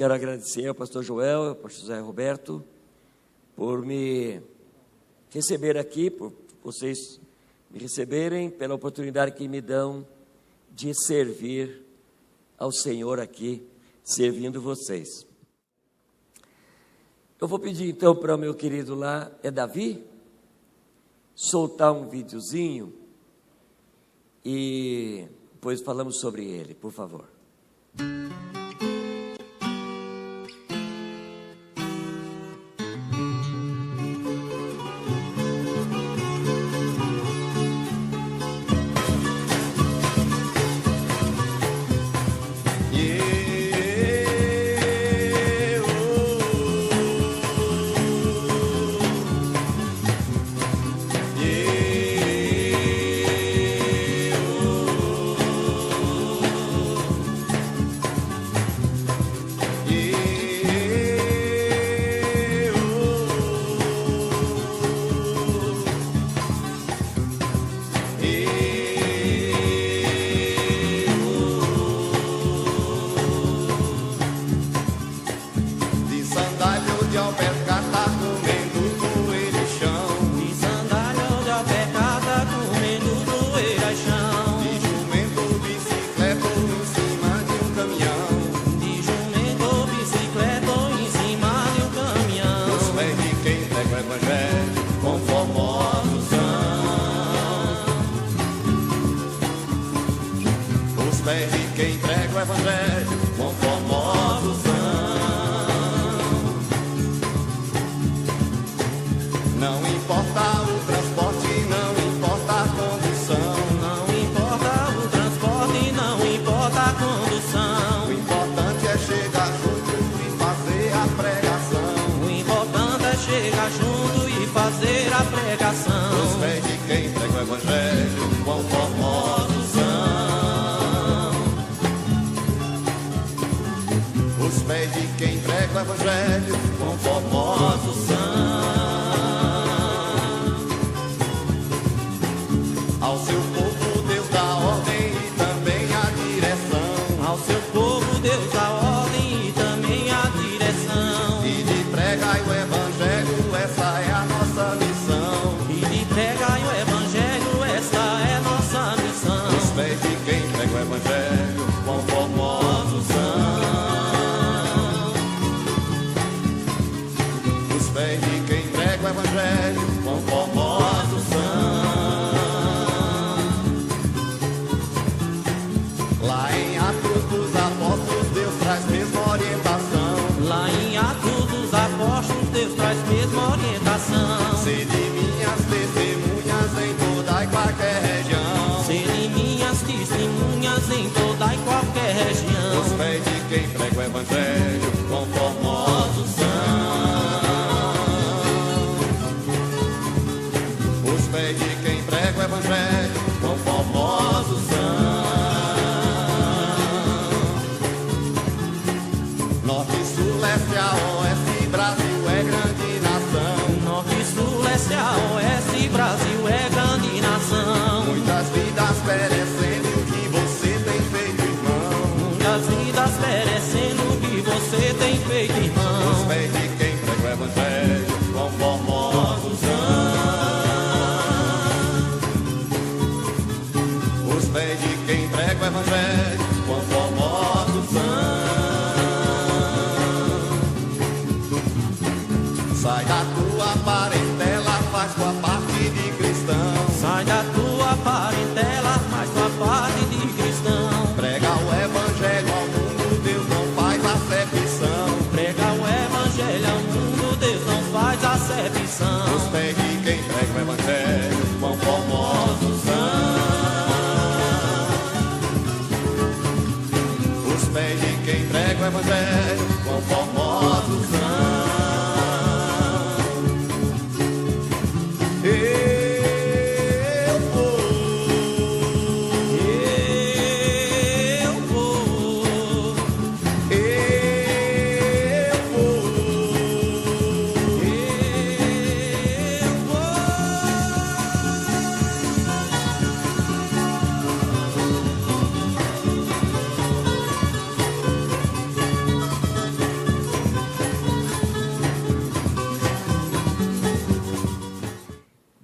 quero agradecer ao pastor Joel, ao pastor José Roberto, por me receber aqui, por vocês me receberem, pela oportunidade que me dão de servir ao Senhor aqui, servindo vocês. Eu vou pedir então para o meu querido lá, é Davi, soltar um videozinho e depois falamos sobre ele, por favor.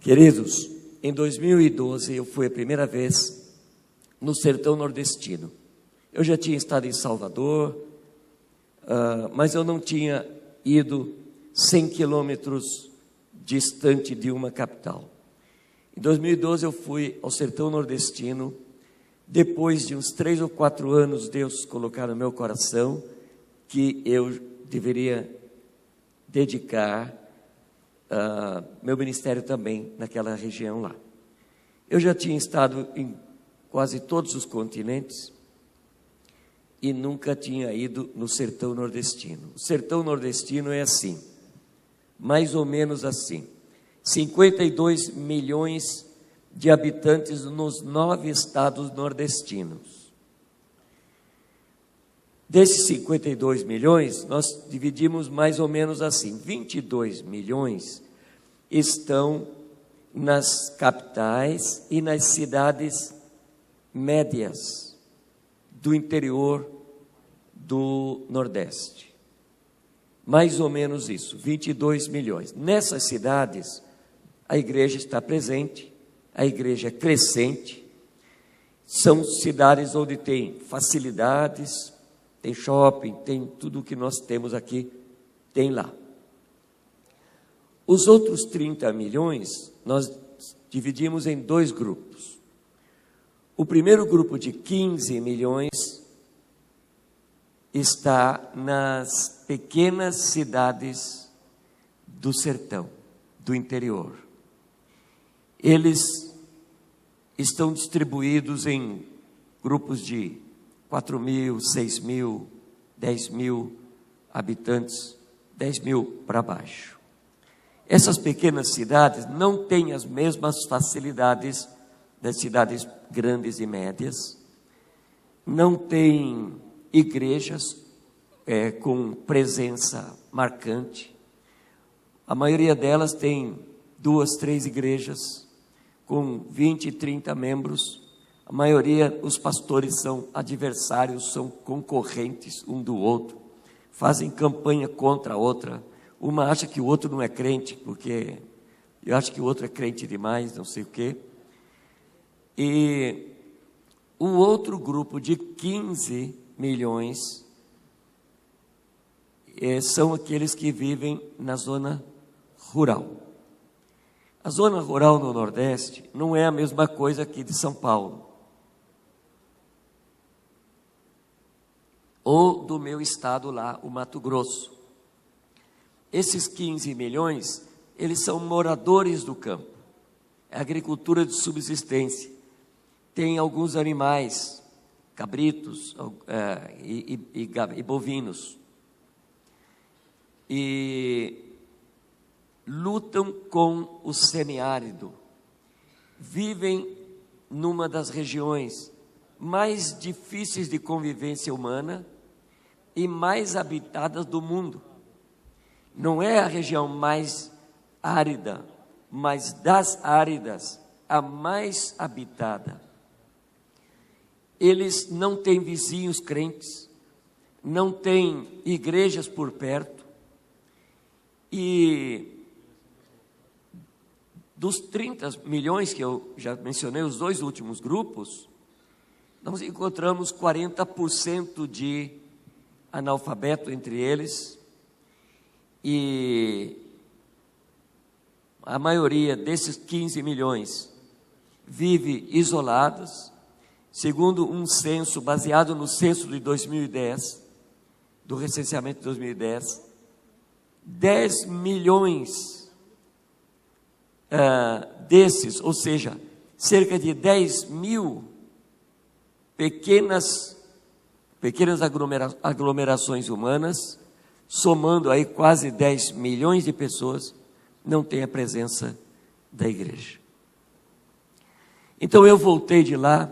Queridos, em 2012 eu fui a primeira vez no sertão nordestino. Eu já tinha estado em Salvador, mas eu não tinha ido 100 quilômetros distante de uma capital. Em 2012 eu fui ao sertão nordestino. Depois de uns 3 ou 4 anos, Deus colocou no meu coração que eu deveria dedicar meu ministério também naquela região lá. Eu já tinha estado em quase todos os continentes e nunca tinha ido no sertão nordestino. O sertão nordestino é assim, mais ou menos assim: 52 milhões de habitantes nos 9 estados nordestinos. Desses 52 milhões, nós dividimos mais ou menos assim: 22 milhões estão nas capitais e nas cidades médias do interior do Nordeste. Mais ou menos isso, 22 milhões. Nessas cidades, a igreja está presente, a igreja é crescente, são cidades onde tem facilidades, tem shopping, tem tudo o que nós temos aqui, tem lá. Os outros 30 milhões, nós dividimos em 2 grupos. O primeiro grupo, de 15 milhões, está nas pequenas cidades do sertão, do interior. Eles estão distribuídos em grupos de 4 mil, 6 mil, 10 mil habitantes, 10 mil para baixo. Essas pequenas cidades não têm as mesmas facilidades das cidades grandes e médias, não têm igrejas com presença marcante. A maioria delas tem 2, 3 igrejas com 20, 30 membros. A maioria, os pastores são adversários, são concorrentes um do outro, fazem campanha contra a outra. Uma acha que o outro não é crente, porque eu acho que o outro é crente demais, não sei o quê. E o outro grupo, de 15 milhões, são aqueles que vivem na zona rural. A zona rural no Nordeste não é a mesma coisa aqui de São Paulo, ou do meu estado lá, o Mato Grosso. Esses 15 milhões, eles são moradores do campo, é agricultura de subsistência. Tem alguns animais, cabritos e bovinos, e lutam com o semiárido, vivem numa das regiões mais difíceis de convivência humana e mais habitadas do mundo. Não é a região mais árida, mas das áridas, a mais habitada. Eles não têm vizinhos crentes, não têm igrejas por perto, e dos 30 milhões que eu já mencionei, os 2 últimos grupos, nós encontramos 40% de analfabeto entre eles, e a maioria desses 15 milhões vive isolados. Segundo um censo, baseado no censo de 2010, do recenseamento de 2010, 10 milhões desses, ou seja, cerca de 10 mil pequenas aglomerações humanas, somando aí quase 10 milhões de pessoas, não tem a presença da igreja. Então eu voltei de lá,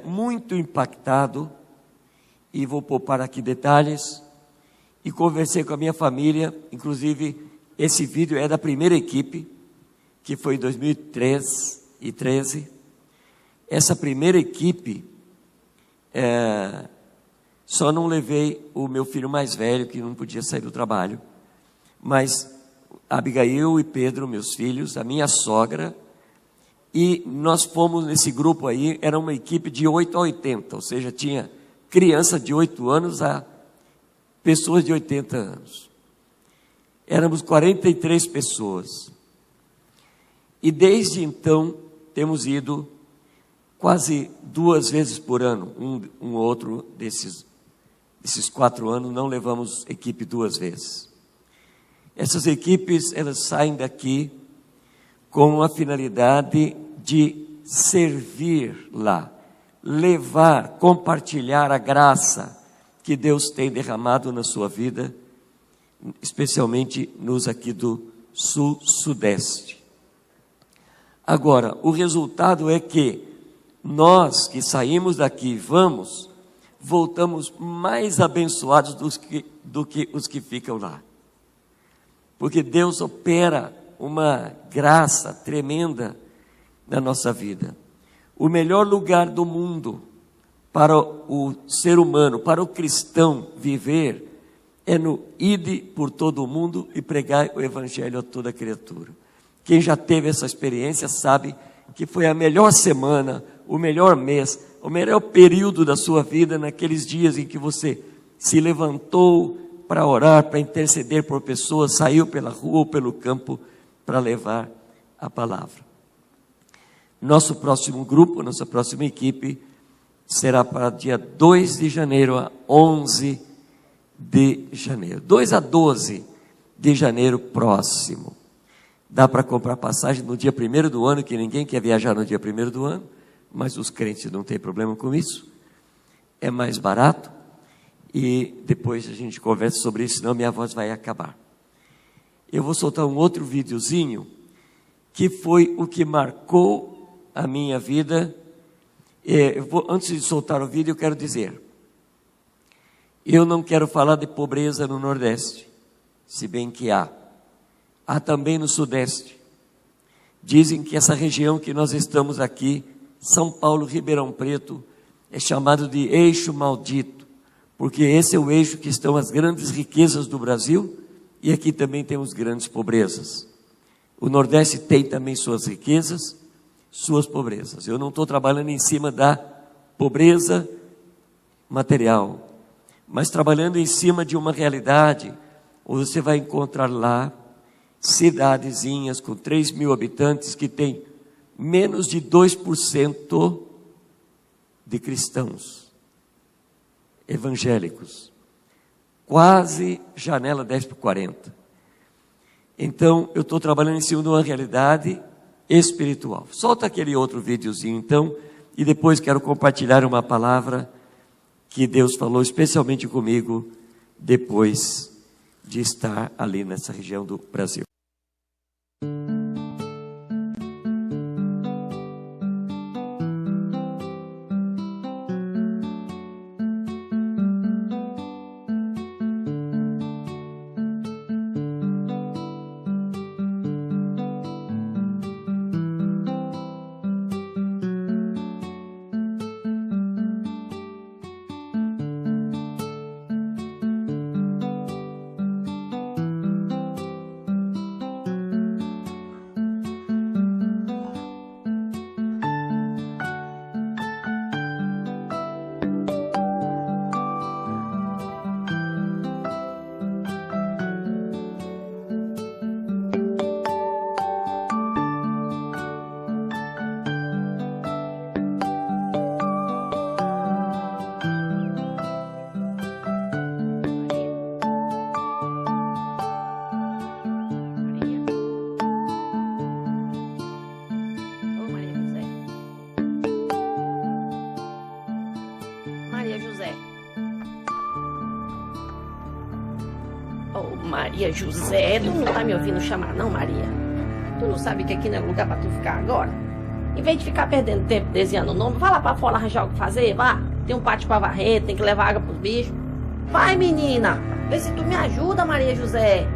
muito impactado, e vou poupar aqui detalhes, e conversei com a minha família. Inclusive esse vídeo é da primeira equipe, que foi em 2013. Essa primeira equipe, só não levei o meu filho mais velho, que não podia sair do trabalho, mas Abigail e Pedro, meus filhos, a minha sogra, e nós fomos nesse grupo aí, era uma equipe de 8 a 80, ou seja, tinha criança de 8 anos a pessoas de 80 anos. Éramos 43 pessoas. E desde então, temos ido quase 2 vezes por ano, um outro desses 4 anos, não levamos equipe 2 vezes. Essas equipes, elas saem daqui com a finalidade de servir lá, levar, compartilhar a graça que Deus tem derramado na sua vida, especialmente nos aqui do sul-sudeste. Agora, o resultado é que nós que saímos daqui, voltamos mais abençoados do que os que ficam lá. Porque Deus opera uma graça tremenda na nossa vida. O melhor lugar do mundo para o ser humano, para o cristão viver, é no ide por todo o mundo e pregar o evangelho a toda criatura. Quem já teve essa experiência sabe que foi a melhor semana, o melhor mês, o melhor período da sua vida, naqueles dias em que você se levantou para orar, para interceder por pessoas, saiu pela rua ou pelo campo para levar a palavra. Nosso próximo grupo, nossa próxima equipe, será para dia 2 de janeiro a 11 de janeiro. 2 a 12 de janeiro próximo. Dá para comprar passagem no dia 1º do ano, que ninguém quer viajar no dia 1º do ano, mas os crentes não têm problema com isso. É mais barato. E depois a gente conversa sobre isso, senão minha voz vai acabar. Eu vou soltar um outro videozinho, que foi o que marcou a minha vida. Antes de soltar o vídeo, eu quero dizer, eu não quero falar de pobreza no Nordeste, se bem que há também no Sudeste. Dizem que essa região que nós estamos aqui, São Paulo, Ribeirão Preto, é chamado de eixo maldito, porque esse é o eixo que estão as grandes riquezas do Brasil, e aqui também temos grandes pobrezas. O Nordeste tem também suas riquezas, suas pobrezas. Eu não estou trabalhando em cima da pobreza material, mas trabalhando em cima de uma realidade, onde você vai encontrar lá cidadezinhas com 3 mil habitantes que tem menos de 2% de cristãos evangélicos, quase janela 10 por 40. Então, eu estou trabalhando em cima de uma realidade espiritual. Solta aquele outro videozinho, então, e depois quero compartilhar uma palavra que Deus falou especialmente comigo, depois de estar ali nessa região do Brasil. Maria José, tu não tá me ouvindo chamar não, Maria? Tu não sabe que aqui não é lugar pra tu ficar agora? Em vez de ficar perdendo tempo desenhando o nome, vai lá pra fora arranjar algo pra fazer, vá. Tem um pátio pra varrer, tem que levar água pros bichos. Vai, menina, vê se tu me ajuda, Maria José.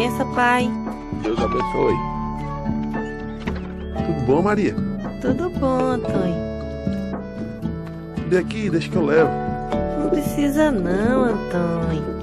Bença, pai. Deus abençoe. Tudo bom, Maria? Tudo bom, Antônio. Vem aqui, deixa que eu levo. Não precisa não, Antônio.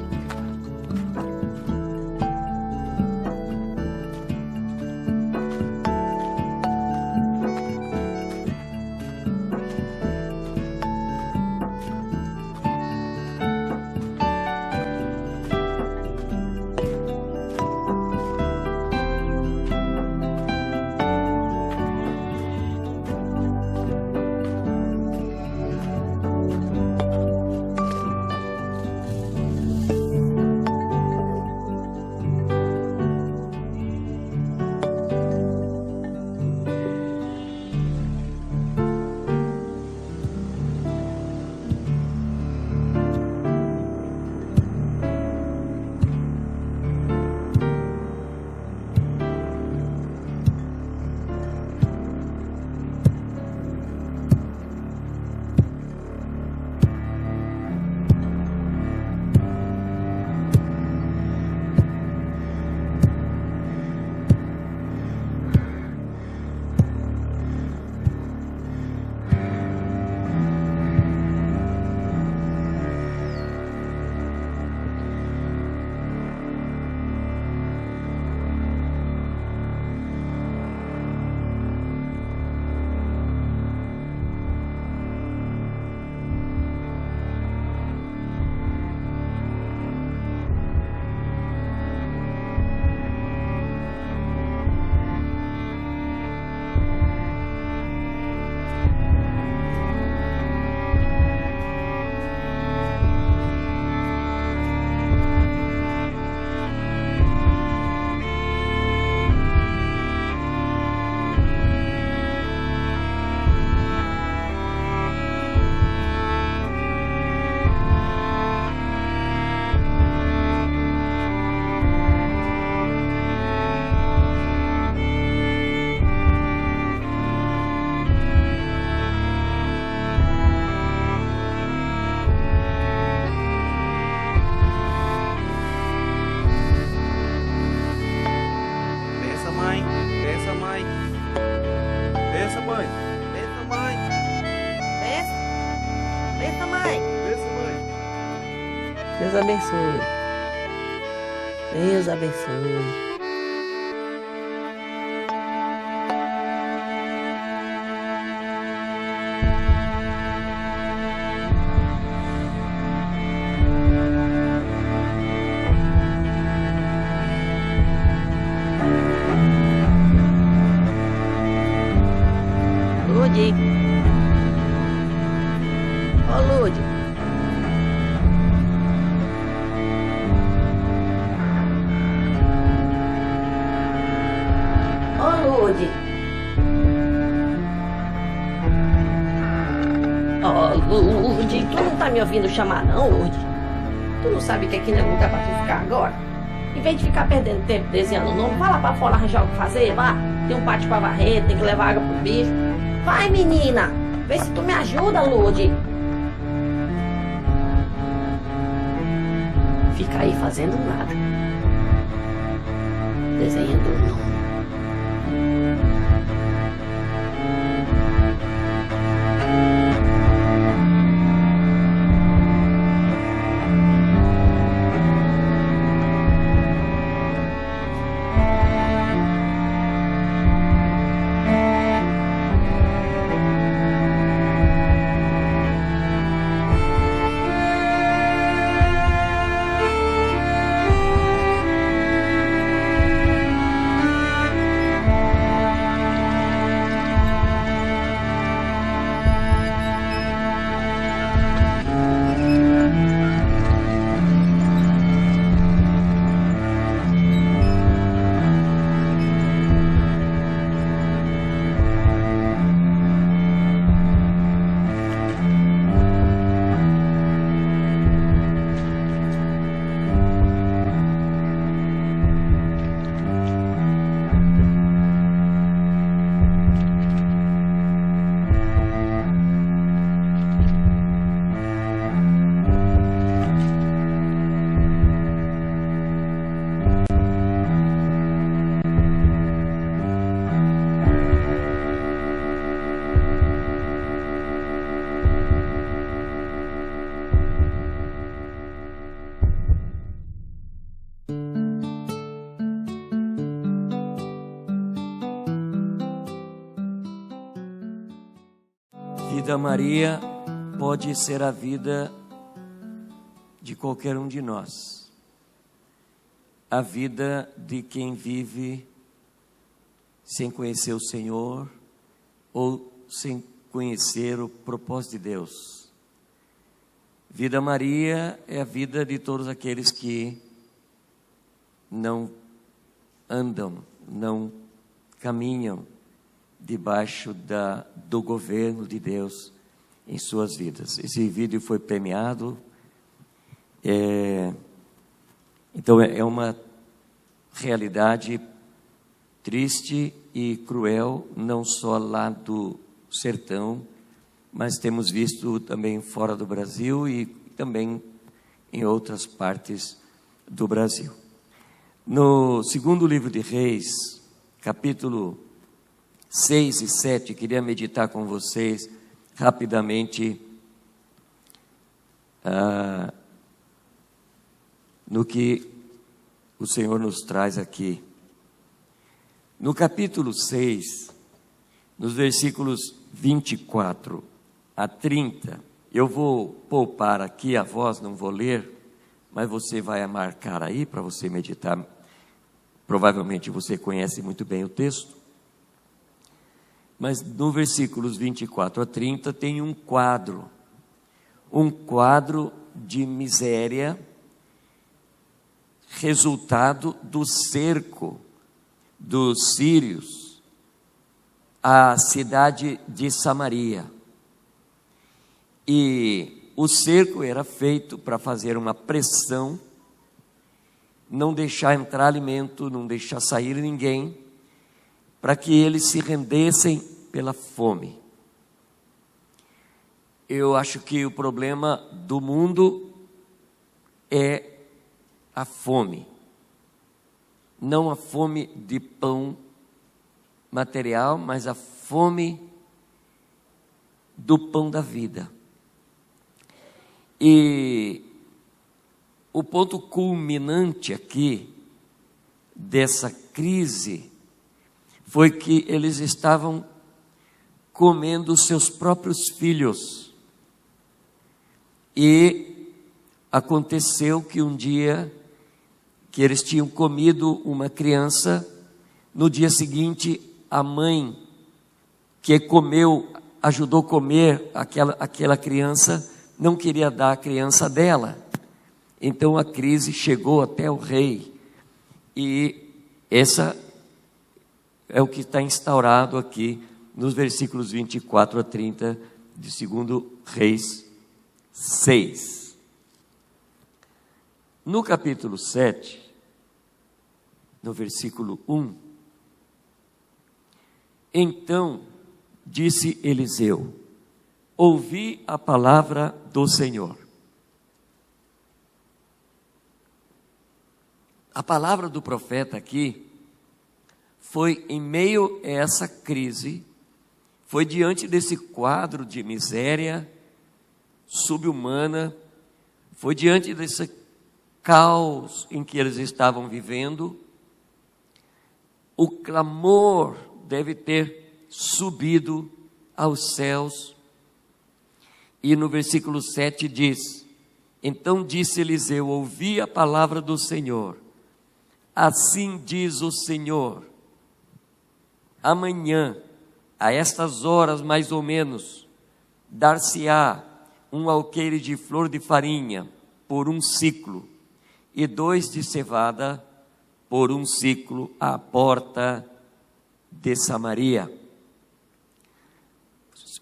Deus abençoe. Deus abençoe. Lude. Ô, Lude. Lude. Lude, tu não tá me ouvindo chamar não, Lude? Tu não sabe que aqui não é lugar pra tu ficar agora? Em vez de ficar perdendo tempo desenhando o nome, vai lá pra fora arranjar o que fazer, vá. Tem um pátio pra varrer, tem que levar água pro bicho. Vai, menina, vê se tu me ajuda, Lude. Fica aí fazendo nada. Desenhando o nome. Vida Maria pode ser a vida de qualquer um de nós. A vida de quem vive sem conhecer o Senhor ou sem conhecer o propósito de Deus. Vida Maria é a vida de todos aqueles que não andam, não caminham debaixo do governo de Deus em suas vidas. Esse vídeo foi premiado. Então é uma realidade triste e cruel, não só lá do sertão, mas temos visto também fora do Brasil e também em outras partes do Brasil. No segundo livro de Reis, capítulo 6 e 7, queria meditar com vocês rapidamente no que o Senhor nos traz aqui. No capítulo 6, nos versículos 24 a 30, eu vou poupar aqui a voz, não vou ler, mas você vai marcar aí para você meditar. Provavelmente você conhece muito bem o texto. Mas no versículos 24 a 30 tem um quadro de miséria, resultado do cerco dos sírios à cidade de Samaria. E o cerco era feito para fazer uma pressão, não deixar entrar alimento, não deixar sair ninguém, para que eles se rendessem pela fome. Eu acho que o problema do mundo é a fome. Não a fome de pão material, mas a fome do pão da vida. E o ponto culminante aqui dessa crise foi que eles estavam comendo seus próprios filhos. E aconteceu que um dia que eles tinham comido uma criança, no dia seguinte a mãe que ajudou a comer aquela criança, não queria dar a criança dela. Então a crise chegou até o rei. E essa é o que está instaurado aqui nos versículos 24 a 30 de 2 Reis 6. No capítulo 7, no versículo 1, então disse Eliseu: ouvi a palavra do Senhor. A palavra do profeta aqui foi em meio a essa crise, foi diante desse quadro de miséria subhumana, foi diante desse caos em que eles estavam vivendo. O clamor deve ter subido aos céus. E no versículo 7 diz: então disse Eliseu: ouvi a palavra do Senhor. Assim diz o Senhor: amanhã, a estas horas mais ou menos, dar-se-á um alqueire de flor de farinha por 1 siclo, e 2 de cevada por 1 siclo à porta de Samaria.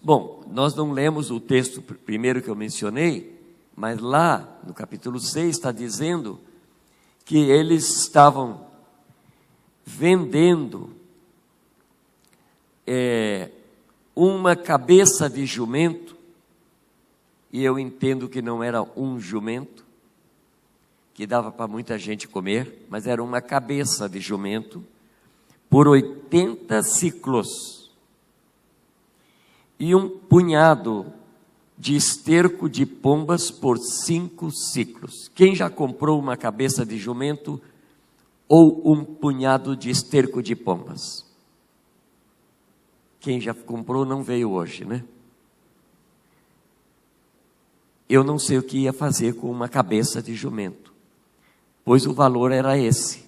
Bom, nós não lemos o texto primeiro que eu mencionei, mas lá no capítulo 6 está dizendo que eles estavam vendendo uma cabeça de jumento, e eu entendo que não era um jumento, que dava para muita gente comer, mas era uma cabeça de jumento, por 80 siclos, e um punhado de esterco de pombas por 5 siclos. Quem já comprou uma cabeça de jumento ou um punhado de esterco de pombas? Quem já comprou não veio hoje, né? eu não sei o que ia fazer com uma cabeça de jumento, pois o valor era esse.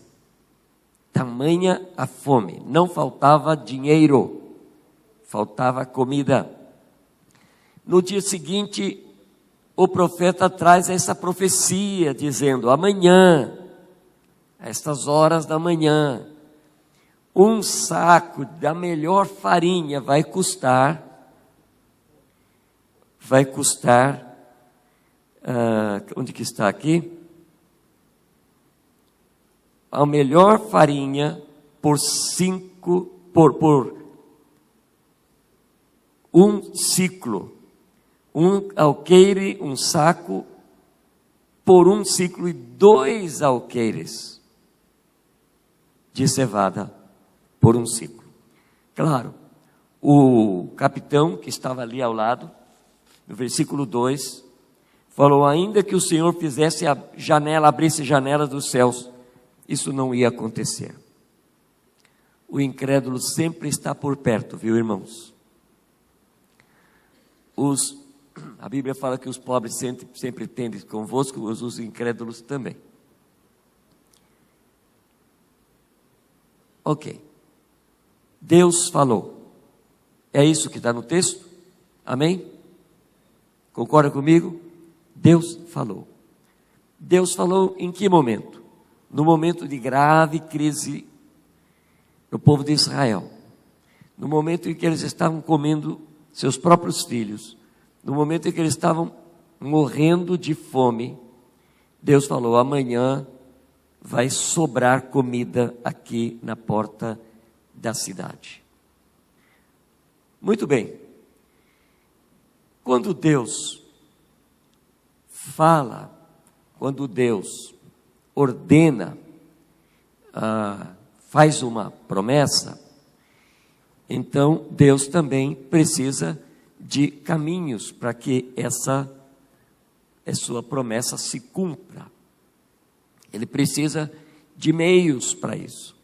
Tamanha a fome, não faltava dinheiro, faltava comida. No dia seguinte, o profeta traz essa profecia, dizendo: amanhã, a estas horas da manhã, um saco da melhor farinha vai custar, onde que está aqui? A melhor farinha por um ciclo, um alqueire, um saco, por um ciclo, e 2 alqueires de cevada por um ciclo. Claro, o capitão que estava ali ao lado, no versículo 2, falou: ainda que o Senhor fizesse a janela, abrisse janelas dos céus, isso não ia acontecer. O incrédulo sempre está por perto, viu, irmãos? A Bíblia fala que os pobres sempre tendem convosco, os incrédulos também. Ok. Deus falou. É isso que está no texto? Amém? Concorda comigo? Deus falou. Deus falou em que momento? No momento de grave crise no povo de Israel, no momento em que eles estavam comendo seus próprios filhos, no momento em que eles estavam morrendo de fome, Deus falou: amanhã vai sobrar comida aqui na porta da cidade. Muito bem. Quando Deus fala, quando Deus ordena, faz uma promessa, então Deus também precisa de caminhos para que essa sua promessa se cumpra. Ele precisa de meios para isso.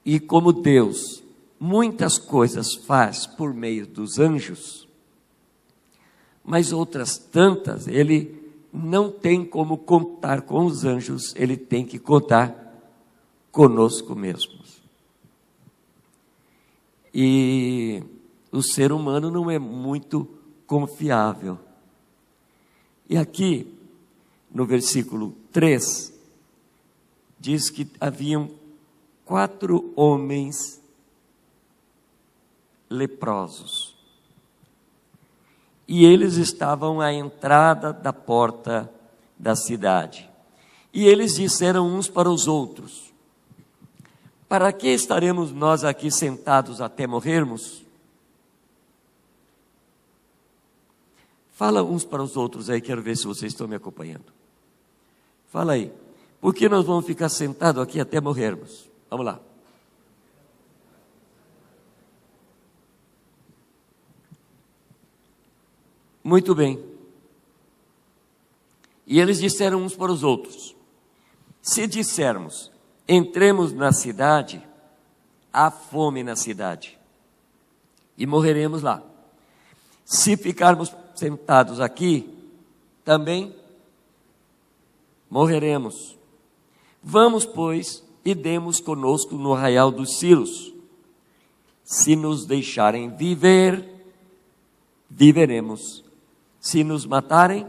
E como Deus muitas coisas faz por meio dos anjos, mas outras tantas Ele não tem como contar com os anjos, Ele tem que contar conosco mesmos. E o ser humano não é muito confiável. E aqui, no versículo 3, diz que haviam 4 homens leprosos. E eles estavam à entrada da porta da cidade. E eles disseram uns para os outros: para que estaremos nós aqui sentados até morrermos? Fala uns para os outros aí, quero ver se vocês estão me acompanhando. Fala aí, por que nós vamos ficar sentados aqui até morrermos? Vamos lá. Muito bem. E eles disseram uns para os outros: se dissermos, entremos na cidade, há fome na cidade, e morreremos lá. Se ficarmos sentados aqui, também morreremos. Vamos, pois, e demos conosco no arraial dos Círios. Se nos deixarem viver, viveremos. Se nos matarem,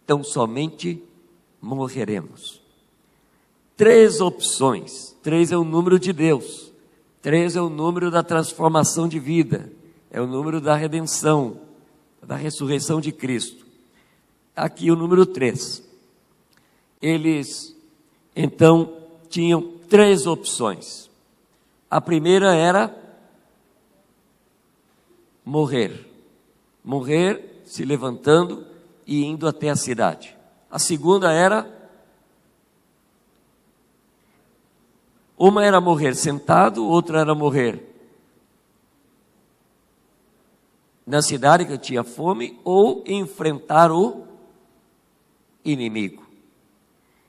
tão somente morreremos. 3 opções. 3 é o número de Deus. 3 é o número da transformação de vida. É o número da redenção, da ressurreição de Cristo. Aqui o número 3. Eles, então, tinham 3 opções. A primeira era morrer. Morrer se levantando e indo até a cidade. A segunda era, uma era morrer sentado, outra era morrer na cidade que tinha fome, ou enfrentar o inimigo.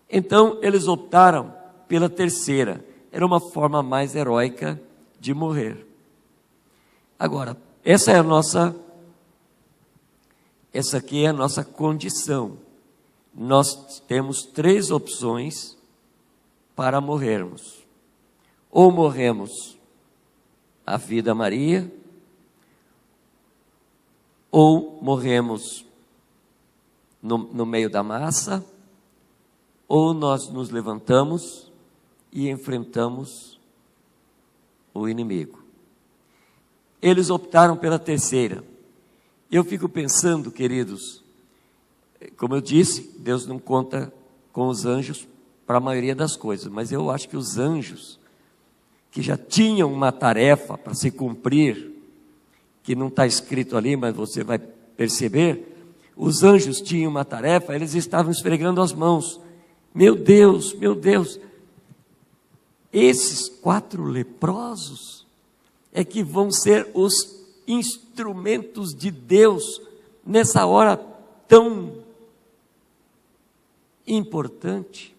Então eles optaram pela terceira. Era uma forma mais heróica de morrer. Agora, essa é a nossa Essa aqui é a nossa condição. Nós temos 3 opções para morrermos. Ou morremos a vida Maria, ou morremos no meio da massa, ou nós nos levantamos e enfrentamos o inimigo. Eles optaram pela terceira. Eu fico pensando, queridos, como eu disse, Deus não conta com os anjos para a maioria das coisas, mas eu acho que os anjos, que já tinham uma tarefa para se cumprir, que não está escrito ali, mas você vai perceber, os anjos tinham uma tarefa, eles estavam esfregando as mãos. Meu Deus, esses 4 leprosos é que vão ser os instrumentos de Deus nessa hora tão importante.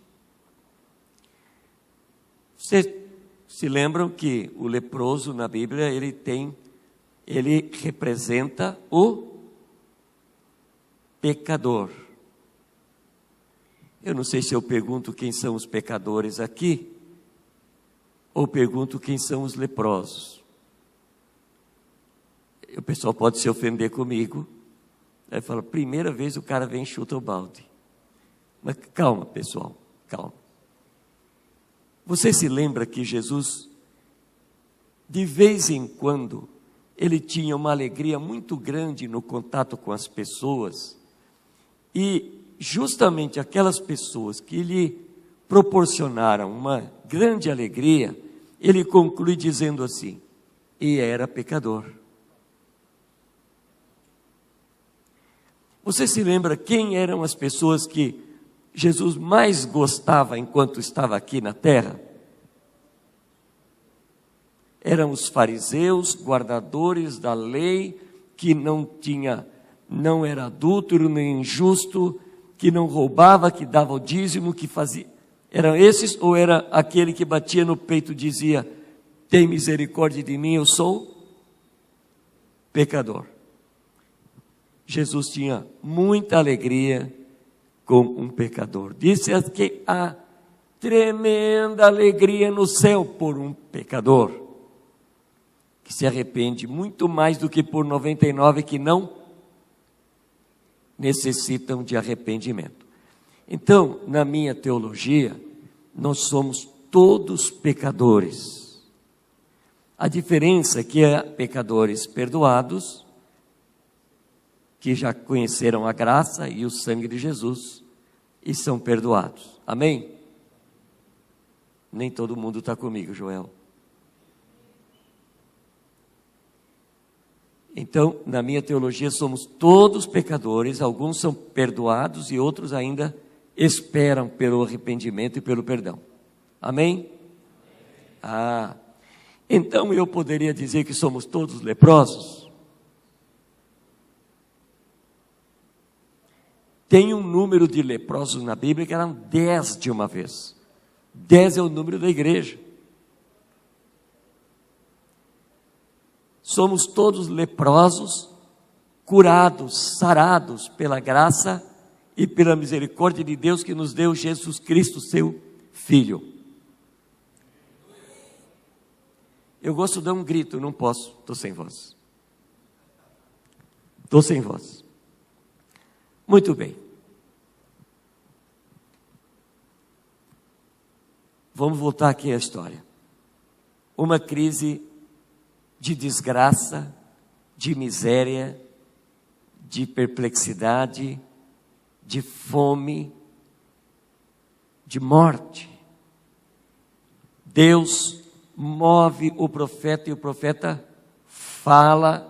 Vocês se lembram que o leproso na Bíblia, ele representa o pecador. Eu não sei se eu pergunto quem são os pecadores aqui, ou pergunto quem são os leprosos. O pessoal pode se ofender comigo. Aí fala, primeira vez o cara vem e chuta o balde. Mas calma, pessoal, calma. Você se lembra que Jesus, de vez em quando, ele tinha uma alegria muito grande no contato com as pessoas, e justamente aquelas pessoas que lhe proporcionaram uma grande alegria, ele conclui dizendo assim, e era pecador. Você se lembra quem eram as pessoas que Jesus mais gostava enquanto estava aqui na terra? Eram os fariseus, guardadores da lei, que não era adúltero nem injusto, que não roubava, que dava o dízimo, que fazia. Eram esses, ou era aquele que batia no peito e dizia, tem misericórdia de mim, eu sou pecador. Jesus tinha muita alegria com um pecador. Disse que há tremenda alegria no céu por um pecador, que se arrepende muito mais do que por 99 que não necessitam de arrependimento. Então, na minha teologia, nós somos todos pecadores. A diferença é que há pecadores perdoados, que já conheceram a graça e o sangue de Jesus e são perdoados. Amém? Nem todo mundo está comigo, Joel. Então, na minha teologia, somos todos pecadores, alguns são perdoados e outros ainda esperam pelo arrependimento e pelo perdão. Amém? Então eu poderia dizer que somos todos leprosos? Tem um número de leprosos na Bíblia que eram 10 de uma vez. 10 é o número da igreja. Somos todos leprosos, curados, sarados pela graça e pela misericórdia de Deus que nos deu Jesus Cristo, seu Filho. Eu gosto de dar um grito, não posso, estou sem voz. Estou sem voz. Muito bem. Vamos voltar aqui à história. Uma crise de desgraça, de miséria, de perplexidade, de fome, de morte. Deus move o profeta e o profeta fala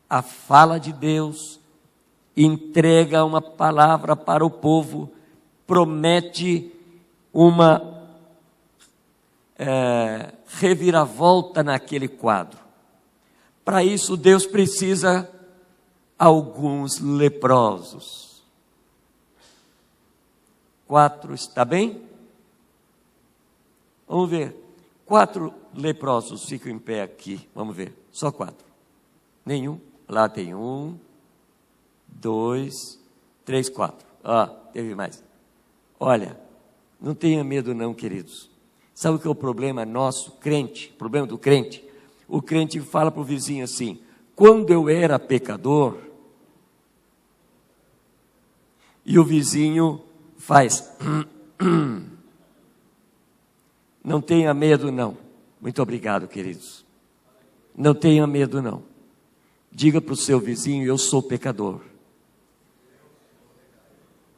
a fala de Deus, entrega uma palavra para o povo, promete uma reviravolta naquele quadro. Para isso Deus precisa alguns leprosos. 4, está bem? Vamos ver. 4 leprosos ficam em pé aqui. Vamos ver. Só 4. Nenhum. Lá tem 1, 2, 3, 4. Teve mais. Olha, não tenha medo não, queridos. Sabe o que é o problema nosso, crente? O problema do crente? O crente fala para o vizinho assim: quando eu era pecador, e o vizinho faz, não tenha medo não. Muito obrigado, queridos. Não tenha medo não. Diga para o seu vizinho: eu sou pecador.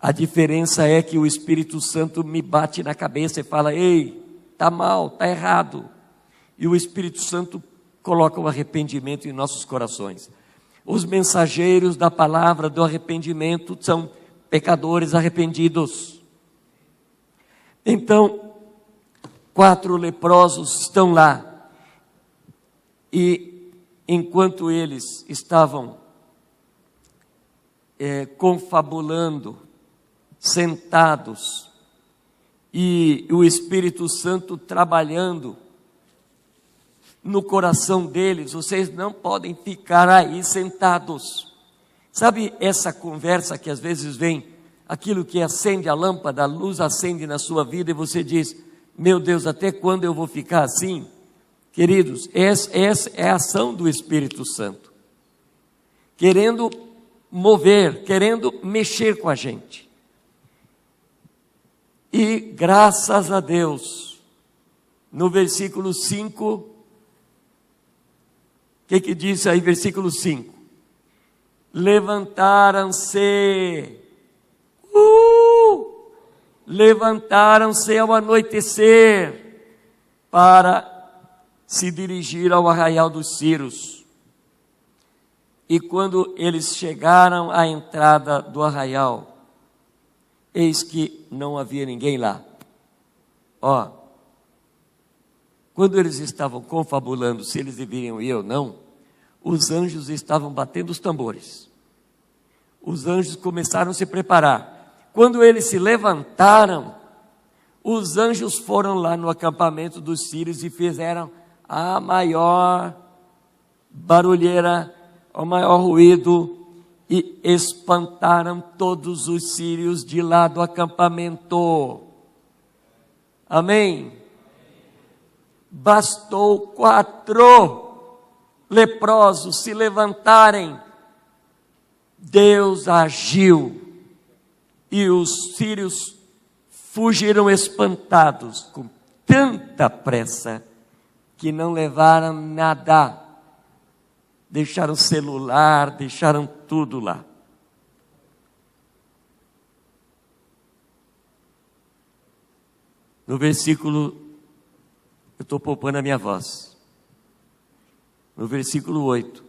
A diferença é que o Espírito Santo me bate na cabeça e fala: ei, está mal, está errado. E o Espírito Santo coloca o arrependimento em nossos corações. Os mensageiros da palavra do arrependimento são pecadores arrependidos. Então, 4 leprosos estão lá. E enquanto eles estavam confabulando, sentados, e o Espírito Santo trabalhando no coração deles, vocês não podem ficar aí sentados. Sabe essa conversa que às vezes vem, aquilo que acende a lâmpada, a luz acende na sua vida e você diz: meu Deus, até quando eu vou ficar assim? Queridos, essa é a ação do Espírito Santo, querendo mover, querendo mexer com a gente. E graças a Deus, no versículo 5, o que diz aí, versículo 5? Levantaram-se ao anoitecer para se dirigir ao arraial dos Círios. E quando eles chegaram à entrada do arraial, eis que não havia ninguém lá. Quando eles estavam confabulando se eles deveriam ir ou não, os anjos estavam batendo os tambores. Os anjos começaram a se preparar. Quando eles se levantaram, os anjos foram lá no acampamento dos sírios e fizeram a maior barulheira, o maior ruído, e espantaram todos os sírios de lá do acampamento. Amém? Bastou 4 leprosos se levantarem, Deus agiu, e os sírios fugiram espantados com tanta pressa que não levaram nada, deixaram celular, deixaram tudo lá. No versículo, eu estou poupando a minha voz, no versículo 8,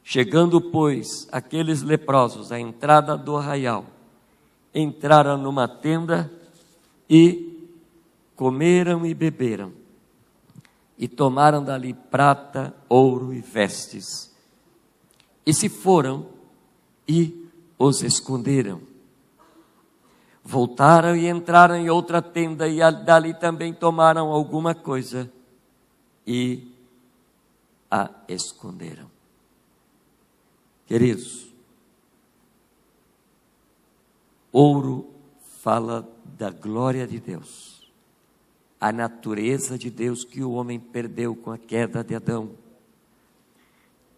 chegando, pois, aqueles leprosos à entrada do arraial, entraram numa tenda e comeram e beberam, e tomaram dali prata, ouro e vestes, e se foram e os esconderam. Voltaram e entraram em outra tenda, e dali também tomaram alguma coisa e a esconderam. Queridos, ouro fala da glória de Deus, a natureza de Deus que o homem perdeu com a queda de Adão.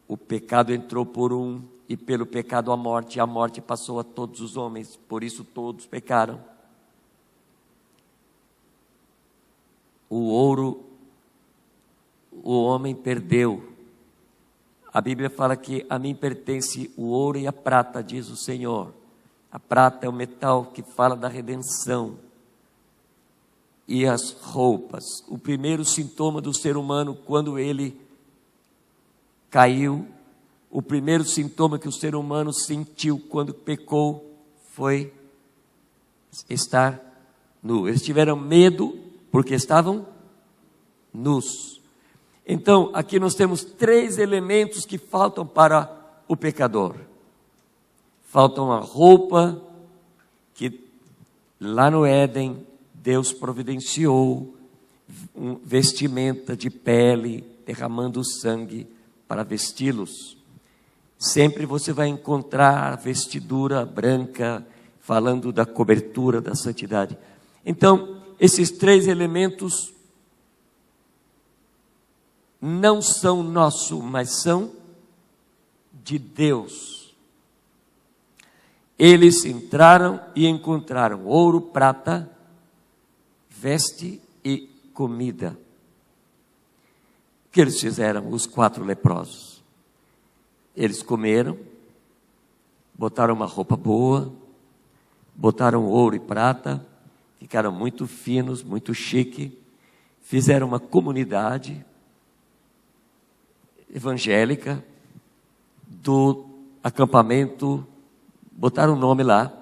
O pecado entrou por um, e pelo pecado a morte passou a todos os homens, por isso todos pecaram. O ouro, o homem perdeu. A Bíblia fala que a mim pertence o ouro e a prata, diz o Senhor. A prata é o metal que fala da redenção. E as roupas, o primeiro sintoma do ser humano quando ele caiu, o primeiro sintoma que o ser humano sentiu quando pecou foi estar nu. Eles tiveram medo porque estavam nus. Então, aqui nós temos 3 elementos que faltam para o pecador. Faltam a roupa, que lá no Éden Deus providenciou, vestimenta de pele, derramando sangue para vesti-los. sempre você vai encontrar vestidura branca, falando da cobertura da santidade. Então, esses 3 elementos não são nossos, mas são de Deus. Eles entraram e encontraram ouro, prata, veste e comida. O que eles fizeram, os 4 leprosos? Eles comeram, botaram uma roupa boa, botaram ouro e prata, ficaram muito finos, muito chique, fizeram uma comunidade evangélica do acampamento, botaram o nome lá,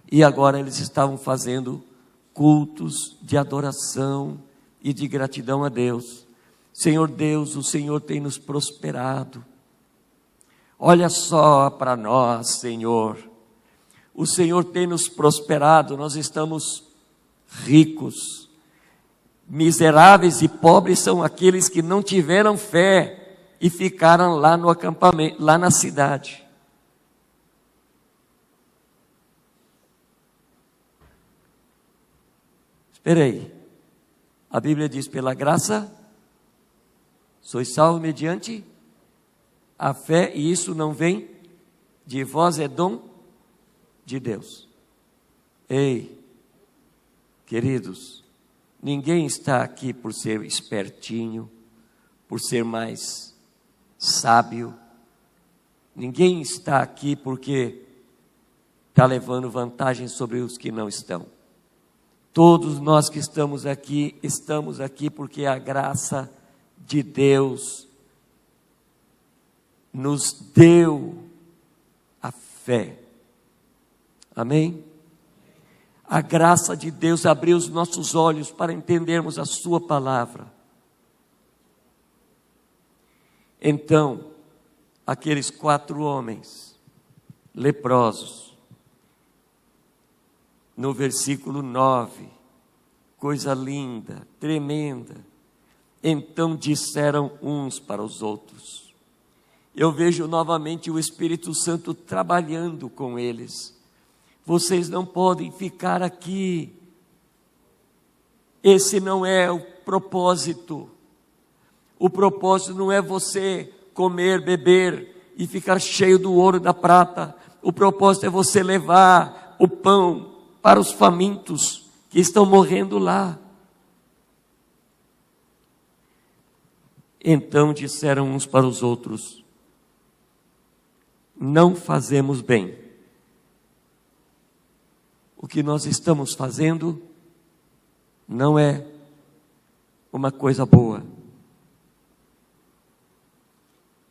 e agora eles estavam fazendo cultos de adoração e de gratidão a Deus. Senhor Deus, o Senhor tem nos prosperado. Olha só para nós, Senhor. O Senhor tem nos prosperado, nós estamos ricos. Miseráveis e pobres são aqueles que não tiveram fé e ficaram lá no acampamento, lá na cidade. Espera aí. A Bíblia diz, pela graça, sois salvos mediante a fé, e isso não vem de vós, é dom de Deus. Ei, queridos, ninguém está aqui por ser espertinho, por ser mais sábio. Ninguém está aqui porque está levando vantagem sobre os que não estão. Todos nós que estamos aqui porque a graça de Deus nos deu a fé. Amém? A graça de Deus abriu os nossos olhos para entendermos a sua palavra. Então, aqueles 4 homens leprosos, no versículo 9, coisa linda, tremenda. Então disseram uns para os outros. Eu vejo novamente o Espírito Santo trabalhando com eles. Vocês não podem ficar aqui. Esse não é o propósito. O propósito não é você comer, beber e ficar cheio do ouro e da prata. O propósito é você levar o pão para os famintos que estão morrendo lá. Então disseram uns para os outros: não fazemos bem. O que nós estamos fazendo não é uma coisa boa.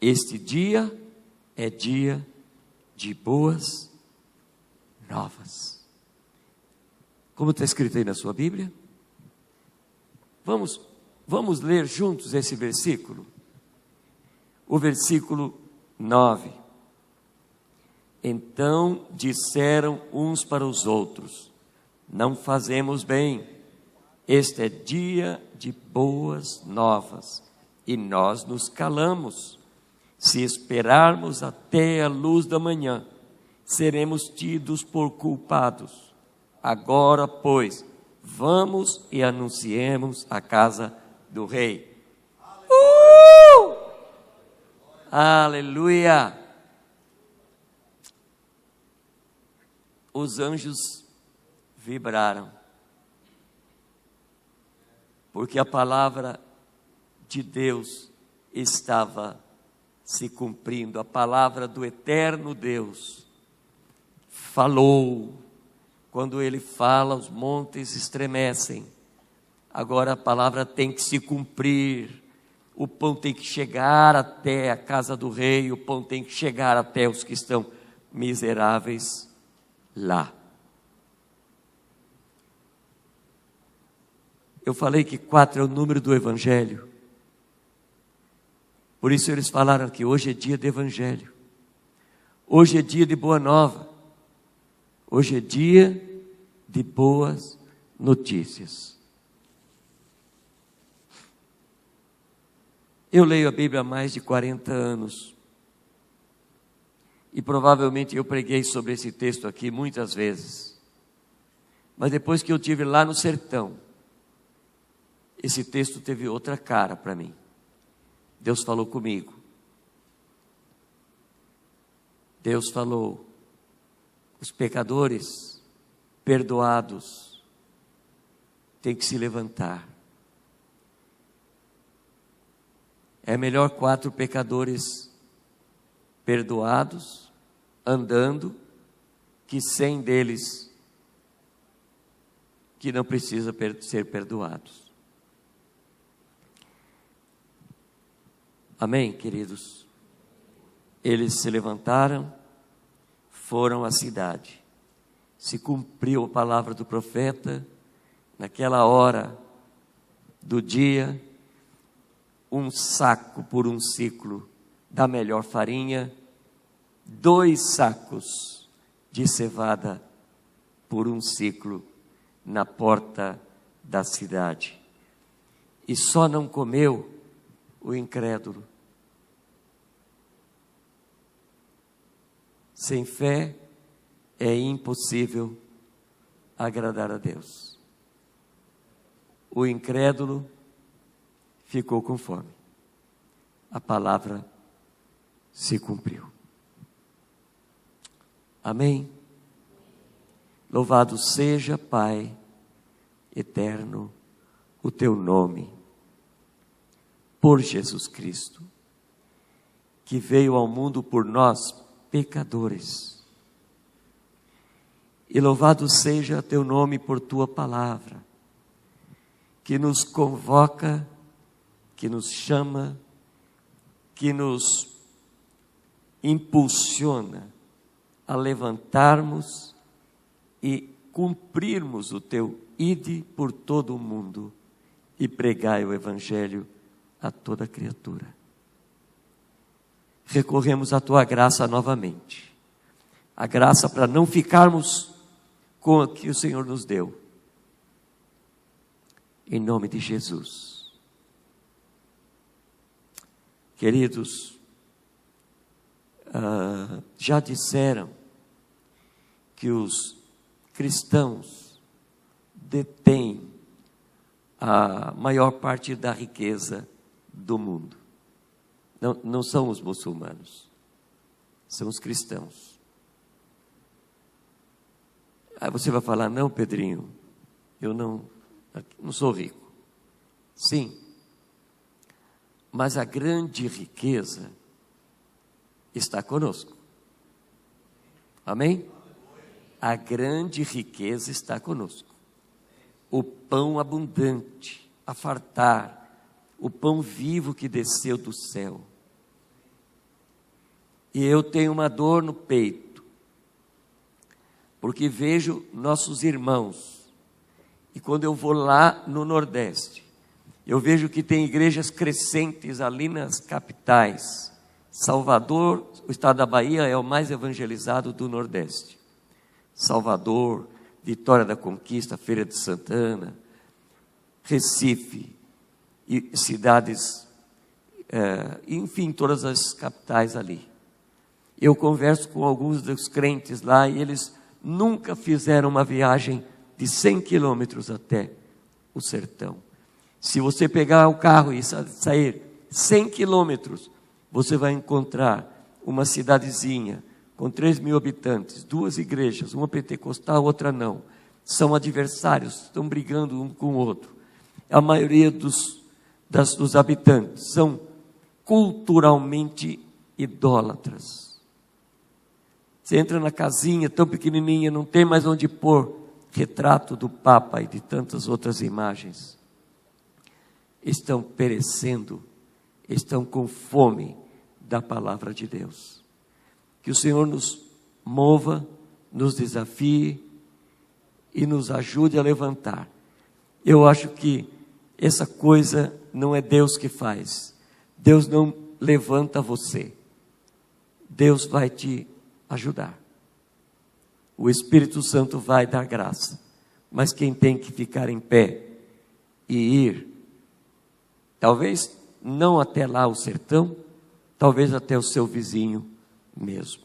Este dia é dia de boas novas. Como está escrito aí na sua Bíblia? Vamos ler juntos esse versículo? O versículo 9. Então disseram uns para os outros: não fazemos bem, este é dia de boas novas, e nós nos calamos. Se esperarmos até a luz da manhã, seremos tidos por culpados. Agora, pois, vamos e anunciemos a casa do rei. Aleluia! Os anjos vibraram, porque a palavra de Deus estava se cumprindo. A palavra do eterno Deus falou. Quando ele fala, os montes estremecem. Agora a palavra tem que se cumprir. O pão tem que chegar até a casa do rei, o pão tem que chegar até os que estão miseráveis lá. Eu falei que 4 é o número do Evangelho. Por isso eles falaram que hoje é dia de Evangelho. Hoje é dia de boa nova. Hoje é dia de boas notícias. Eu leio a Bíblia há mais de 40 anos. E provavelmente eu preguei sobre esse texto aqui muitas vezes. Mas depois que eu estive lá no sertão, esse texto teve outra cara para mim. Deus falou comigo. Deus falou: os pecadores perdoados têm que se levantar. É melhor 4 pecadores perdoados andando que 100 deles que não precisam ser perdoados. Amém, queridos? Eles se levantaram, foram à cidade. Se cumpriu a palavra do profeta, naquela hora do dia, 1 saco por 1 ciclo da melhor farinha, 2 sacos de cevada por 1 ciclo na porta da cidade. E só não comeu o incrédulo. Sem fé é impossível agradar a Deus. O incrédulo ficou com fome. A palavra se cumpriu. Amém? Louvado seja, Pai eterno, o teu nome, por Jesus Cristo, que veio ao mundo por nós, pecadores. E louvado seja teu nome por tua palavra, que nos convoca, que nos chama, que nos impulsiona a levantarmos e cumprirmos o teu ide por todo o mundo e pregai o evangelho a toda criatura. Recorremos à tua graça novamente, a graça para não ficarmos com o que o Senhor nos deu, em nome de Jesus. Queridos, já disseram que os cristãos detêm a maior parte da riqueza do mundo. Não são os muçulmanos, são os cristãos. Aí você vai falar: não, Pedrinho, eu não sou rico. Sim, mas a grande riqueza está conosco. Amém? A grande riqueza está conosco. O pão abundante, a fartar, o pão vivo que desceu do céu. E eu tenho uma dor no peito, porque vejo nossos irmãos, e quando eu vou lá no Nordeste, eu vejo que tem igrejas crescentes ali nas capitais. Salvador, o estado da Bahia, é o mais evangelizado do Nordeste. Salvador, Vitória da Conquista, Feira de Santana, Recife, e cidades, enfim, todas as capitais ali. Eu converso com alguns dos crentes lá e eles nunca fizeram uma viagem de 100 quilômetros até o sertão. Se você pegar o carro e sair 100 quilômetros, você vai encontrar uma cidadezinha com 3.000 habitantes, 2 igrejas, uma pentecostal, outra não. São adversários, estão brigando um com o outro. A maioria dos habitantes são culturalmente idólatras. Você entra na casinha tão pequenininha, não tem mais onde pôr retrato do Papa e de tantas outras imagens. Estão perecendo, estão com fome da palavra de Deus. Que o Senhor nos mova, nos desafie e nos ajude a levantar. Eu acho que essa coisa não é Deus que faz. Deus não levanta você. Deus vai te ajudar. O Espírito Santo vai dar graça. Mas quem tem que ficar em pé e ir, talvez não até lá o sertão, talvez até o seu vizinho mesmo.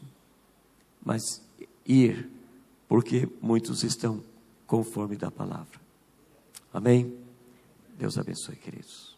mas ir, porque muitos estão conforme da palavra. Amém? Deus abençoe, queridos.